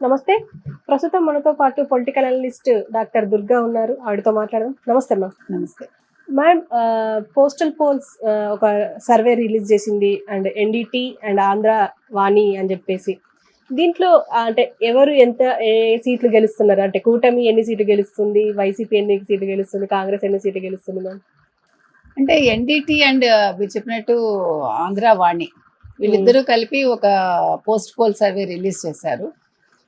నమస్తే. ప్రస్తుతం మనతో పాటు పొలిటికల్ అనలిస్ట్ డాక్టర్ దుర్గా ఉన్నారు. ఆవిడతో మాట్లాడదాం. నమస్తే మ్యామ్. నమస్తే. మ్యామ్ పోస్టల్ పోల్స్ ఒక సర్వే రిలీజ్ చేసింది. అండ్ ఎన్‌డిటి అండ్ ఆంధ్ర వాణి అని చెప్పేసి. దీంట్లో అంటే ఎవరు ఏ సీట్లు గెలుస్తున్నారు? అంటే కూటమి ఎన్ని సీట్లు గెలుస్తుంది? వైసీపీ ఎన్ని సీట్లు గెలుస్తుంది? కాంగ్రెస్ ఎన్ని సీట్లు గెలుస్తుంది మ్యామ్? అంటే ఎన్‌డిటి అండ్ మీరు చెప్పినట్టు ఆంధ్ర వాణి వీళ్ళిద్దరూ కలిపి ఒక పోస్ట్ పోల్ సర్వే రిలీజ్ చేశారు.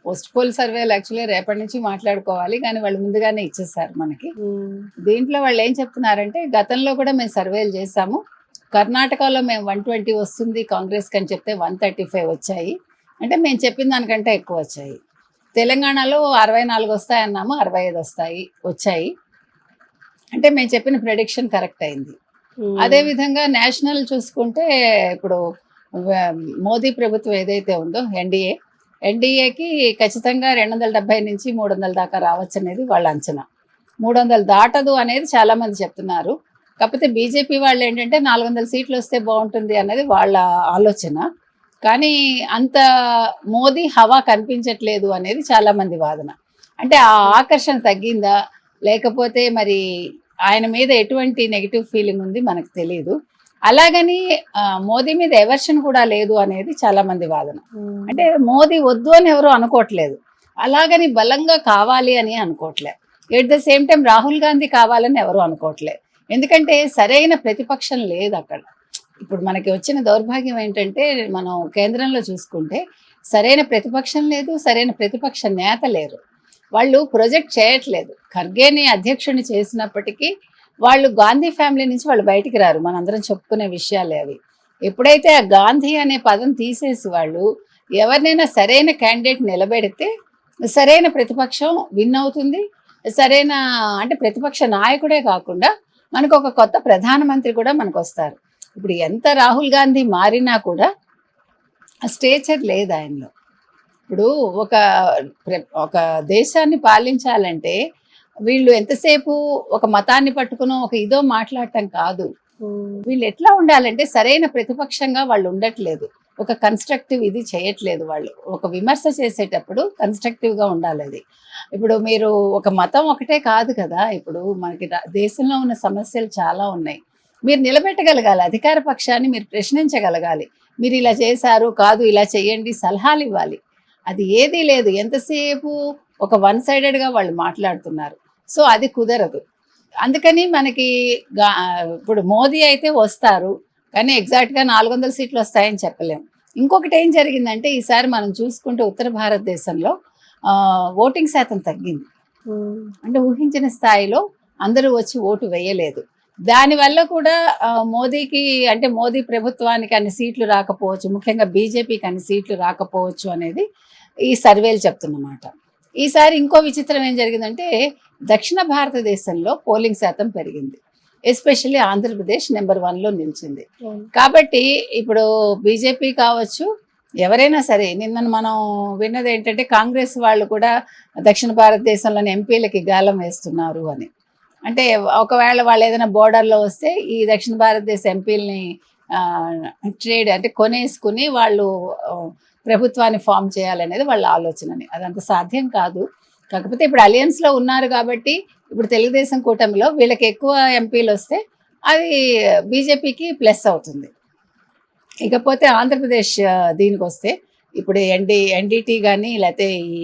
పోస్ట్ పోల్ సర్వేలు యాక్చువల్లీ రేపటి నుంచి మాట్లాడుకోవాలి, కానీ వాళ్ళు ముందుగానే ఇచ్చేసారు మనకి. దీంట్లో వాళ్ళు ఏం చెప్తున్నారంటే, గతంలో కూడా మేము సర్వేలు చేశాము, కర్ణాటకలో మేము 120 వస్తుంది కాంగ్రెస్కి అని చెప్తే 135 వచ్చాయి, అంటే మేము చెప్పిన దానికంటే ఎక్కువ వచ్చాయి. తెలంగాణలో 64 వస్తాయన్నాము, 65 వచ్చాయి, అంటే మేము చెప్పిన ప్రెడిక్షన్ కరెక్ట్ అయింది. అదేవిధంగా నేషనల్ చూసుకుంటే ఇప్పుడు మోదీ ప్రభుత్వం ఏదైతే ఉందో ఎన్డీఏకి ఖచ్చితంగా 270 నుంచి 300 దాకా రావచ్చు అనేది వాళ్ళ అంచనా. 300 దాటదు అనేది చాలామంది చెప్తున్నారు. కాకపోతే బీజేపీ వాళ్ళు ఏంటంటే 400 సీట్లు వస్తే బాగుంటుంది అనేది వాళ్ళ ఆలోచన. కానీ అంత మోదీ హవా కనిపించట్లేదు అనేది చాలామంది వాదన. అంటే ఆ ఆకర్షణ తగ్గిందా, లేకపోతే మరి ఆయన మీద ఎటువంటి నెగిటివ్ ఫీలింగ్ ఉంది మనకు తెలియదు. అలాగని మోదీ మీద ఎవర్షన్ కూడా లేదు అనేది చాలా మంది వాదన. అంటే మోదీ వద్దు అని ఎవరు అనుకోవట్లేదు, అలాగని బలంగా కావాలి అని అనుకోవట్లేదు. At the same time Rahul Gandhi కావాలని ఎవరు అనుకోవట్లేదు, ఎందుకంటే సరైన ప్రతిపక్షం లేదు అక్కడ. ఇప్పుడు మనకి వచ్చిన దౌర్భాగ్యం ఏంటంటే, మనం కేంద్రంలో చూసుకుంటే సరైన ప్రతిపక్షం లేదు, సరైన ప్రతిపక్ష నేత లేరు. వాళ్ళు ప్రొజెక్ట్ చేయట్లేదు. ఖర్గేని అధ్యక్షుడిని చేసినప్పటికీ వాళ్ళు గాంధీ ఫ్యామిలీ నుంచి వాళ్ళు బయటికి రారు. మనందరం చెప్పుకునే విషయాలే అవి. ఎప్పుడైతే ఆ గాంధీ అనే పదం తీసేసి వాళ్ళు ఎవరినైనా సరైన క్యాండిడేట్ నిలబెడితే సరైన ప్రతిపక్షం విన్ అవుతుంది. సరైన అంటే ప్రతిపక్ష నాయకుడే కాకుండా మనకు ఒక కొత్త ప్రధానమంత్రి కూడా మనకు వస్తారు. ఇప్పుడు ఎంత రాహుల్ గాంధీ మారినా కూడా స్టేచర్ లేదు ఆయనలో. ఇప్పుడు ఒక దేశాన్ని పాలించాలంటే వీళ్ళు ఎంతసేపు ఒక మతాన్ని పట్టుకుని ఒక ఇదో మాట్లాడటం కాదు. వీళ్ళు ఎట్లా ఉండాలంటే సరైన ప్రతిపక్షంగా వాళ్ళు ఉండట్లేదు, ఒక కన్స్ట్రక్టివ్ ఇది చేయట్లేదు. వాళ్ళు ఒక విమర్శ చేసేటప్పుడు కన్స్ట్రక్టివ్గా ఉండాలి అది. ఇప్పుడు మీరు ఒక మతం ఒకటే కాదు కదా, ఇప్పుడు మనకి దేశంలో ఉన్న సమస్యలు చాలా ఉన్నాయి. మీరు నిలబెట్టగలగాలి, అధికార పక్షాన్ని మీరు ప్రశ్నించగలగాలి. మీరు ఇలా చేశారు కాదు, ఇలా చేయండి, సలహాలు ఇవ్వాలి. అది ఏదీ లేదు. ఎంతసేపు ఒక వన్ సైడెడ్గా వాళ్ళు మాట్లాడుతున్నారు. సో అది కుదరదు. అందుకని మనకి ఇప్పుడు మోదీ అయితే వస్తారు, కానీ ఎగ్జాక్ట్గా 400 సీట్లు వస్తాయని చెప్పలేము. ఇంకొకటి ఏం జరిగిందంటే, ఈసారి మనం చూసుకుంటే ఉత్తర భారతదేశంలో ఓటింగ్ శాతం తగ్గింది. అంటే ఊహించిన స్థాయిలో అందరూ వచ్చి ఓటు వేయలేదు. దానివల్ల కూడా మోదీకి అంటే మోదీ ప్రభుత్వానికి అన్ని సీట్లు రాకపోవచ్చు, ముఖ్యంగా బీజేపీకి అన్ని సీట్లు రాకపోవచ్చు అనేది ఈ సర్వేలు చెప్తున్నమాట. ఈసారి ఇంకో విచిత్రం ఏం జరిగిందంటే, దక్షిణ భారతదేశంలో పోలింగ్ శాతం పెరిగింది. ఎస్పెషల్లీ ఆంధ్రప్రదేశ్ నెంబర్ 1లో నిలిచింది. కాబట్టి ఇప్పుడు బీజేపీ కావచ్చు, ఎవరైనా సరే, నిన్న మనం విన్నది ఏంటంటే కాంగ్రెస్ వాళ్ళు కూడా దక్షిణ భారతదేశంలోని ఎంపీలకి గాలం వేస్తున్నారు అని. అంటే ఒకవేళ వాళ్ళు ఏదైనా బోర్డర్లో వస్తే ఈ దక్షిణ భారతదేశ ఎంపీలని ట్రేడ్ అంటే కొనేసుకుని వాళ్ళు ప్రభుత్వాన్ని ఫామ్ చేయాలనేది వాళ్ళ ఆలోచనని. అదంత సాధ్యం కాదు. కాకపోతే ఇప్పుడు అలయన్స్లో ఉన్నారు కాబట్టి ఇప్పుడు తెలుగుదేశం కూటమిలో వీళ్ళకి ఎక్కువ ఎంపీలు వస్తే అది బీజేపీకి ప్లస్ అవుతుంది. ఇకపోతే ఆంధ్రప్రదేశ్ దీనికి వస్తే ఇప్పుడు ఎన్డీటీ కానీ లేకపోతే ఈ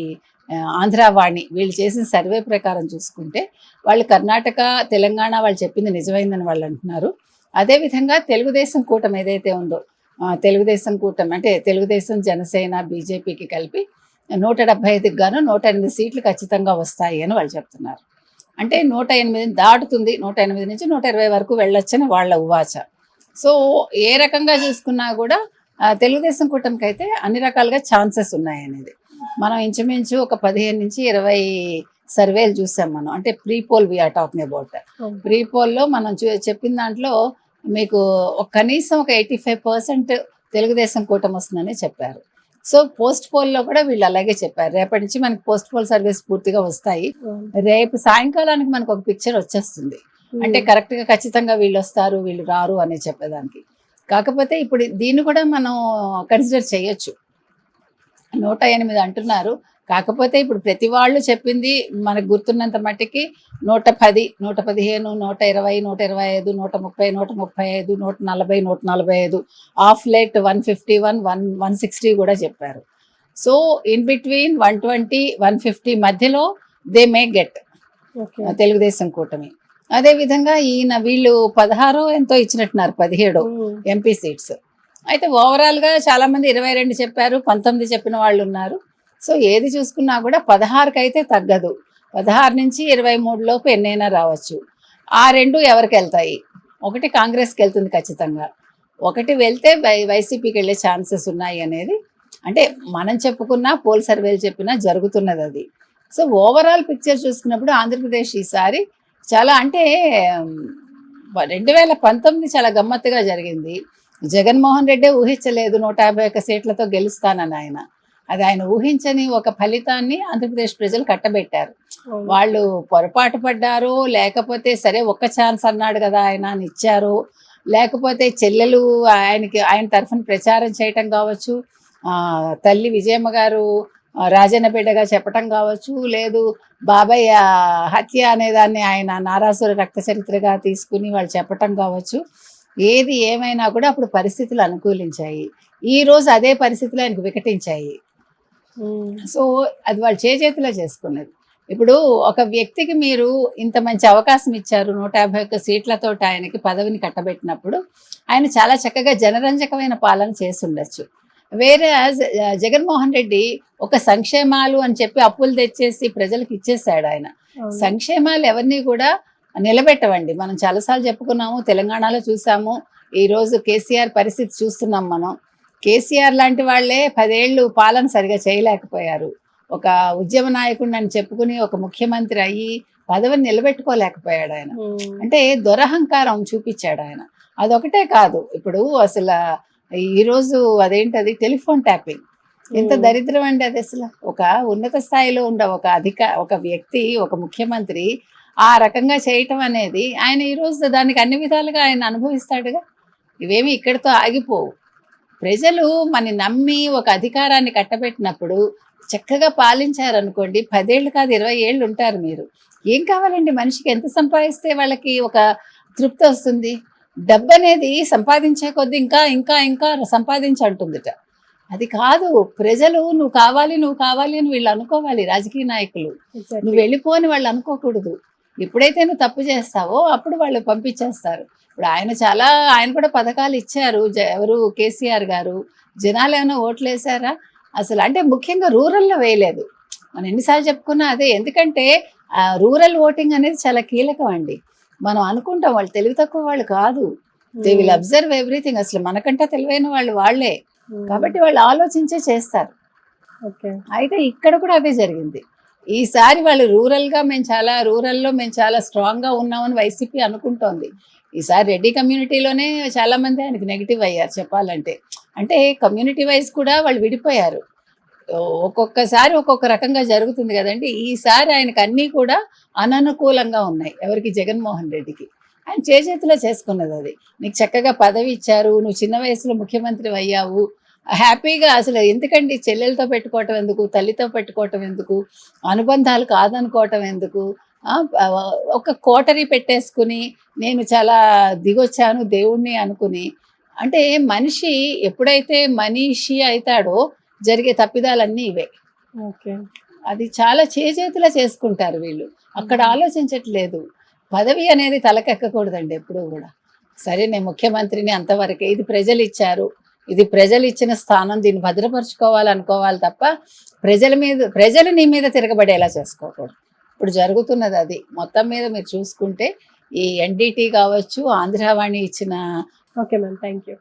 ఆంధ్రావాణి వీళ్ళు చేసిన సర్వే ప్రకారం చూసుకుంటే వాళ్ళు కర్ణాటక, తెలంగాణ వాళ్ళు చెప్పింది నిజమైందని వాళ్ళు అంటున్నారు. అదేవిధంగా తెలుగుదేశం కూటమి ఏదైతే ఉందో, తెలుగుదేశం కూటమి అంటే తెలుగుదేశం, జనసేన, బీజేపీకి కలిపి 175కి గాను 108 సీట్లు ఖచ్చితంగా వస్తాయి అని వాళ్ళు చెప్తున్నారు. అంటే 108 దాటుతుంది, 108 నుంచి 120 వరకు వెళ్ళొచ్చని వాళ్ళ ఉవాచ. సో ఏ రకంగా చూసుకున్నా కూడా తెలుగుదేశం కూటమికి అయితే అన్ని రకాలుగా ఛాన్సెస్ ఉన్నాయనేది మనం ఇంచుమించు ఒక 15 నుంచి 20 సర్వేలు చూసాం మనం. అంటే pre poll we are talking about. Pre పోల్లో మనం చెప్పిన దాంట్లో మీకు కనీసం ఒక 85% తెలుగుదేశం కూటమి వస్తుందని చెప్పారు. సో పోస్ట్ పోల్లో కూడా వీళ్ళు అలాగే చెప్పారు. రేపటి నుంచి మనకి పోస్ట్ పోల్ సర్వేస్ పూర్తిగా వస్తాయి. రేపు సాయంకాలానికి మనకు ఒక పిక్చర్ వచ్చేస్తుంది. అంటే కరెక్ట్గా ఖచ్చితంగా వీళ్ళు వస్తారు, వీళ్ళు రారు అని చెప్పేదానికి. కాకపోతే ఇప్పుడు దీన్ని కూడా మనం కన్సిడర్ చేయొచ్చు. 108 అంటున్నారు, కాకపోతే ఇప్పుడు ప్రతి వాళ్ళు చెప్పింది మనకు గుర్తున్నంత మట్టికి 110, 115, 120, 125, 130, 135, 140, 145, ఆఫ్ లేట్ 151, 160 కూడా చెప్పారు. సో ఇన్ బిట్వీన్ 120, 150 మధ్యలో they may get okay. Telugu Desam కూటమి. అదేవిధంగా వీళ్ళు 16 ఎంతో ఇచ్చినట్టున్నారు, 17 ఎంపీ సీట్స్. అయితే ఓవరాల్గా చాలామంది 22 చెప్పారు, 19 చెప్పిన వాళ్ళు ఉన్నారు. సో ఏది చూసుకున్నా కూడా 16కి అయితే తగ్గదు. 16 నుంచి 23 లోపు ఎన్నైనా రావచ్చు. ఆ రెండు ఎవరికి వెళ్తాయి? ఒకటి కాంగ్రెస్కి వెళ్తుంది ఖచ్చితంగా, ఒకటి వెళ్తే వైసీపీకి వెళ్ళే ఛాన్సెస్ ఉన్నాయి అనేది అంటే మనం చెప్పుకున్నా పోల్ సర్వేలు చెప్పినా జరుగుతున్నది అది. సో ఓవరాల్ పిక్చర్ చూసుకున్నప్పుడు ఆంధ్రప్రదేశ్ ఈసారి చాలా అంటే 2019 చాలా గమ్మత్తుగా జరిగింది. జగన్మోహన్ రెడ్డి ఊహించలేదు 151 సీట్లతో గెలుస్తానని ఆయన. అది ఆయన ఊహించని ఒక ఫలితాన్ని ఆంధ్రప్రదేశ్ ప్రజలు కట్టబెట్టారు. వాళ్ళు పొరపాటు పడ్డారో, లేకపోతే సరే ఒక్క ఛాన్స్ అన్నాడు కదా ఆయన అని ఇచ్చారో, లేకపోతే చెల్లెలు ఆయన తరఫున ప్రచారం చేయటం కావచ్చు, తల్లి విజయమ్మ గారు రాజన్న బిడ్డగా చెప్పటం కావచ్చు, లేదు బాబాయ్ హత్య అనేదాన్ని ఆయన నారాసుర రక్త చరిత్రగా తీసుకుని వాళ్ళు చెప్పటం కావచ్చు. ఏది ఏమైనా కూడా అప్పుడు పరిస్థితులు అనుకూలించాయి. ఈరోజు అదే పరిస్థితులు ఆయనకు వికటించాయి. సో అది వాళ్ళు చేతిలో చేసుకున్నది. ఇప్పుడు ఒక వ్యక్తికి మీరు ఇంత మంచి అవకాశం ఇచ్చారు, 151 సీట్లతో ఆయనకి పదవిని కట్టబెట్టినప్పుడు ఆయన చాలా చక్కగా జనరంజకమైన పాలన చేసి ఉండొచ్చు. వేరే జగన్మోహన్ రెడ్డి ఒక సంక్షేమాలు అని చెప్పి అప్పులు తెచ్చేసి ప్రజలకు ఇచ్చేసాడు ఆయన. సంక్షేమాలు ఎవరిని కూడా నిలబెట్టవండి. మనం చాలాసార్లు చెప్పుకున్నాము, తెలంగాణలో చూసాము, ఈరోజు కేసీఆర్ పరిస్థితి చూస్తున్నాం మనం. కేసీఆర్ లాంటి వాళ్ళే 10 ఏళ్ళు పాలన సరిగా చేయలేకపోయారు. ఒక ఉద్యమ నాయకుడిని అని చెప్పుకుని ఒక ముఖ్యమంత్రి అయ్యి పదవిని నిలబెట్టుకోలేకపోయాడు ఆయన. అంటే దురహంకారం చూపించాడు ఆయన. అదొకటే కాదు, ఇప్పుడు అసలు ఈరోజు అదేంటది టెలిఫోన్ ట్యాపింగ్ ఎంత దరిద్రం అండి అది. అసలు ఒక ఉన్నత స్థాయిలో ఉండే ఒక వ్యక్తి, ఒక ముఖ్యమంత్రి ఆ రకంగా చేయటం అనేది ఆయన ఈరోజు దానికి అన్ని విధాలుగా ఆయన అనుభవిస్తాడుగా. ఇవేమి ఇక్కడితో ఆగిపోవు. ప్రజలు మన నమ్మి ఒక అధికారాన్ని కట్టబెట్టినప్పుడు చక్కగా పాలించారనుకోండి, 10 ఏళ్ళు కాదు 20 ఏళ్ళు ఉంటారు మీరు. ఏం కావాలండి మనిషికి? ఎంత సంపాదిస్తే వాళ్ళకి ఒక తృప్తి వస్తుంది? డబ్బు అనేది సంపాదించే కొద్దీ ఇంకా ఇంకా ఇంకా సంపాదించంటుందిట. అది కాదు, ప్రజలు నువ్వు కావాలి అని వీళ్ళు అనుకోవాలి. రాజకీయ నాయకులు నువ్వు వెళ్ళిపోని వాళ్ళు అనుకోకూడదు. ఎప్పుడైతే నువ్వు తప్పు చేస్తావో అప్పుడు వాళ్ళు పంపించేస్తారు. ఇప్పుడు ఆయన కూడా పథకాలు ఇచ్చారు. ఎవరు? కేసీఆర్ గారు. జనాలు ఏమైనా ఓట్లు వేసారా అసలు? అంటే ముఖ్యంగా రూరల్లో వేయలేదు. మనం ఎన్నిసార్లు చెప్పుకున్నా అదే. ఎందుకంటే రూరల్ ఓటింగ్ అనేది చాలా కీలకం అండి. మనం అనుకుంటాం వాళ్ళు తెలివి తక్కువ వాళ్ళు కాదు. They will observe everything. అసలు మనకంటే తెలివైన వాళ్ళే కాబట్టి వాళ్ళు ఆలోచించే చేస్తారు. అయితే ఇక్కడ కూడా అదే జరిగింది. ఈసారి వాళ్ళు రూరల్లో మేము చాలా స్ట్రాంగ్గా ఉన్నామని వైసీపీ అనుకుంటోంది. ఈసారి రెడ్డి కమ్యూనిటీలోనే చాలా మంది ఆయనకి నెగిటివ్ అయ్యారు చెప్పాలంటే. అంటే కమ్యూనిటీ వైజ్ కూడా వాళ్ళు విడిపోయారు. ఒక్కొక్కసారి ఒక్కొక్క రకంగా జరుగుతుంది కదండి. ఈసారి ఆయనకు అన్నీ కూడా అననుకూలంగా ఉన్నాయి. ఎవరికి? జగన్మోహన్ రెడ్డికి. ఆయన చేతిలో చేసుకున్నది అది. నీకు చక్కగా పదవి ఇచ్చారు, నువ్వు చిన్న వయసులో ముఖ్యమంత్రి అయ్యావు, హ్యాపీగా. అసలు ఎందుకండి చెల్లెలతో పెట్టుకోవటం ఎందుకు, తల్లితో పెట్టుకోవటం ఎందుకు, అనుబంధాలు కాదనుకోవటం ఎందుకు? ఒక కోటరీ పెట్టేసుకుని నేను చాలా దిగొచ్చాను దేవుణ్ణి అనుకుని. అంటే మనిషి ఎప్పుడైతే మనిషి అవుతాడో జరిగే తప్పిదాలన్నీ ఇవే. అది చాలా చేతిలో చేసుకుంటారు వీళ్ళు. అక్కడ ఆలోచించట్లేదు. పదవి అనేది తలకెక్కకూడదండి ఎప్పుడూ కూడా. సరే నేను ముఖ్యమంత్రిని అంతవరకే, ఇది ప్రజలు ఇచ్చారు, ఇది ప్రజలు ఇచ్చిన స్థానం, దీన్ని భద్రపరచుకోవాలనుకోవాలి తప్ప ప్రజలు నీ మీద తిరగబడేలా చేసుకోకూడదు. ఇప్పుడు జరుగుతున్నది అది. మొత్తం మీద మీరు చూసుకుంటే ఈ ఎన్డీటీ కావచ్చు, ఆంధ్రవాణి ఇచ్చిన. Okay ma'am, thank you.